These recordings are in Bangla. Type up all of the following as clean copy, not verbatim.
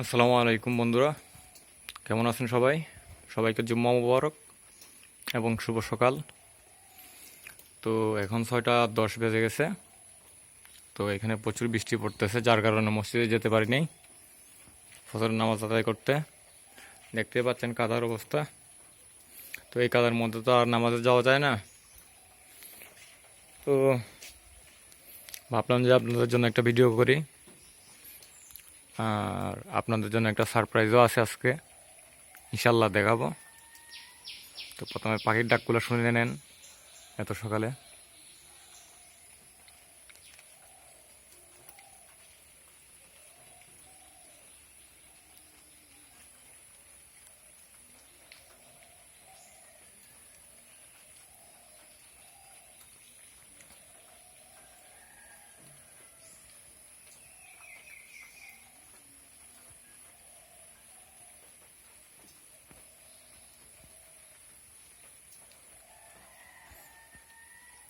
আসসালামু আলাইকুম বন্ধুরা, কেমন আছেন সবাই? সবাইকে জুম্মা মুবারক এবং শুভ সকাল। তো এখন 6টা 10 বেজে গেছে। তো এখানে প্রচুর বৃষ্টি পড়তেছে, যার কারণে মসজিদে যেতে পারিনি ফজরের নামাজ আদায় করতে। দেখতে পাচ্ছেন কাদার অবস্থা। তো এই কাদার মধ্যে তো আর নামাজে যাওয়া যায় না। তো ভাবলাম যে আপনাদের জন্য একটা ভিডিও করি, আর আপনাদের জন্য একটা সারপ্রাইজও আছে আজকে, ইনশাল্লাহ দেখাবো। তো প্রথমে পাখির ডাকগুলো শুনে নেন এত সকালে।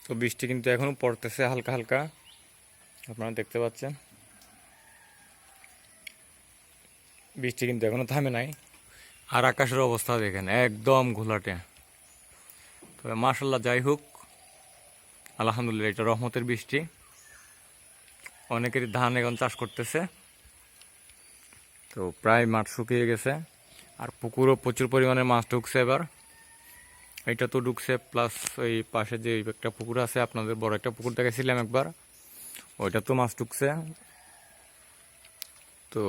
তো বৃষ্টি কিন্তু এখনো পড়তেছে হালকা হালকা, আপনারা দেখতে পাচ্ছেন। বৃষ্টি কিন্তু এখনো থামে নাই। আর আকাশের অবস্থা দেখেন, একদম ঘোলাটে। তবে মাশাল্লাহ, যাই হোক, আলহামদুলিল্লাহ, এটা রহমতের বৃষ্টি। অনেকেরই ধান এখন চাষ করতেছে। তো প্রায় মাঠ শুকিয়ে গেছে, আর পুকুরও প্রচুর পরিমাণে মাছ ঢুকছে এবার। এটা তো ঢুকছে, প্লাস ওই পাশে যে একটা পুকুর আছে, আপনাদের বড় একটা পুকুর দেখেছিলাম একবার, ওইটা তো মাছ ঢুকছে। তো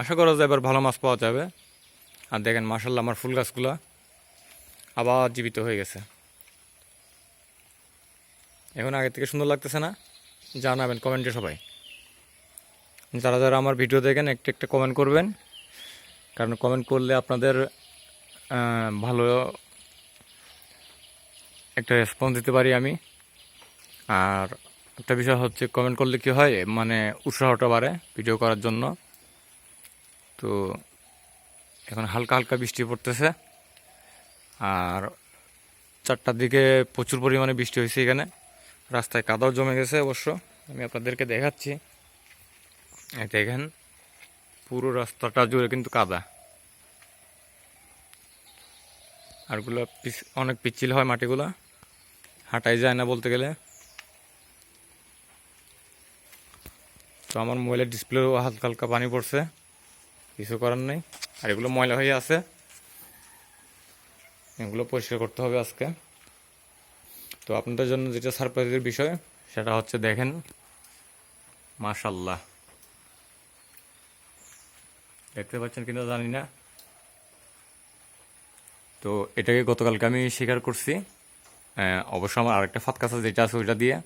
আশা করা যায় এবার ভালো মাছ পাওয়া যাবে। আর দেখেন মাশাল্লাহ, আমার ফুল গাছগুলা আবার জীবিত হয়ে গেছে। এখন আগের থেকে সুন্দর লাগতেছে না? জানাবেন কমেন্টে সবাই। যারা যারা আমার ভিডিও দেখেন একটা একটা কমেন্ট করবেন, কারণ কমেন্ট করলে আপনাদের ভালো একটা রেসপন্স দিতে পারি আমি। আর একটা বিষয় হচ্ছে, কমেন্ট করলে কি হয়, মানে উৎসাহটা বাড়ে ভিডিও করার জন্য। তো এখন হালকা হালকা বৃষ্টি পড়তেছে, আর 4টার দিকে প্রচুর পরিমাণে বৃষ্টি হয়েছে এখানে। রাস্তায় কাদাও জমে গেছে অবশ্য, আমি আপনাদেরকে দেখাচ্ছি। দেখেন পুরো রাস্তাটা জুড়ে কিন্তু কাদা। আরগুলো অনেক পিচ্ছিল হয়, মাটিগুলা হাঁটাই যায় না বলতে গেলে। তো আমার মোবাইলের ডিসপ্লেও হালকা হালকা পানি পড়ছে, কিছু করার নেই। আর এগুলো ময়লা হয়ে আছে, এগুলো পরিষ্কার করতে হবে আজকে। তো আপনাদের জন্য যেটা সারপ্রাইজের বিষয়, সেটা হচ্ছে দেখেন মাশাল্লাহ, দেখতে পাচ্ছেন কিনা জানি না। তো এটাকে গতকালকে আমি শিকার করছি, অবশ্য আমার আরেকটা ফাতকাছা যেটা আছে ওইটা দিয়ে।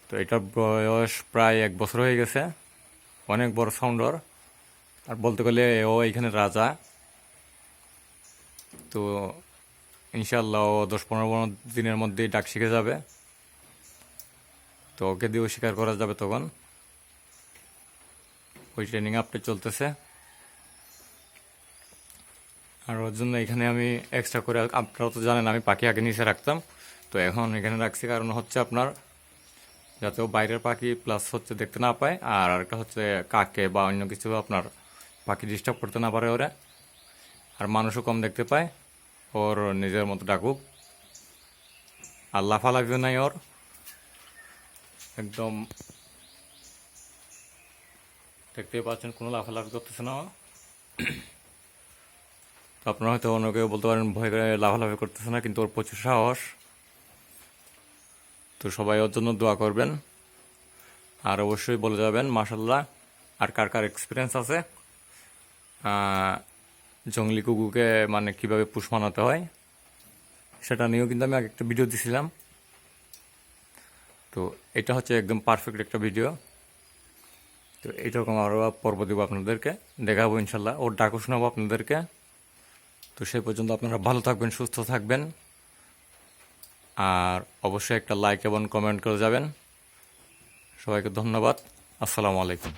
তো এটার বয়স প্রায় 1 বছর হয়ে গেছে, অনেক বড় সাউন্ডর। আর বলতে গেলে ও এখানে রাজা। তো ইনশাল্লাহ ও 10-15 দিনের মধ্যেই ডাক শিখে যাবে। তো ওকে দিয়েও শিকার করা যাবে তখন। ওই ট্রেনিং আপডেট চলতেছে। আর ওর জন্য এখানে আমি এক্সট্রা করে, আপনারাও তো জানেন আমি পাখি আগে নিচে রাখতাম, তো এখন এখানে রাখছি। কারণ হচ্ছে আপনার, যাতে ও বাইরের পাখি প্লাস হচ্ছে দেখতে না পায়, আর আরেকটা হচ্ছে কাকে বা অন্য কিছু আপনার পাখি ডিস্টার্ব করতে না পারে ওরা। আর মানুষও কম দেখতে পায়, ওর নিজের মতো ডাকুক। আর লাফালাফিও নাই ওর, একদম দেখতেই পাচ্ছেন কোনো লাফালাফি করতেছে না। তো আপনারা হয়তো অন্য কেউ বলতে পারেন ভয় করে লাফালাফি করতেছে না, কিন্তু ওর প্রচুর সাহস। তো সবাই ওর জন্য দোয়া করবেন, আর অবশ্যই বলে যাবেন মাশাল্লাহ। আর কার কার এক্সপিরিয়েন্স আছে জংলি কুকুকে মানে কিভাবে পুষ মানাতে হয়, সেটা নিয়েও কিন্তু আমি আগে একটা ভিডিও দিছিলাম। তো এটা হচ্ছে একদম পারফেক্ট একটা ভিডিও। তো এইরকম আরও পর্ব দেবো আপনাদেরকে, দেখাবো ইনশাল্লাহ, ওর ডাকও শোনাবো আপনাদেরকে। তো সেই পর্যন্ত আপনারা ভালো থাকবেন, সুস্থ থাকবেন, আর অবশ্যই একটা লাইক এবং কমেন্ট করে যাবেন। সবাইকে ধন্যবাদ। আসসালামু আলাইকুম।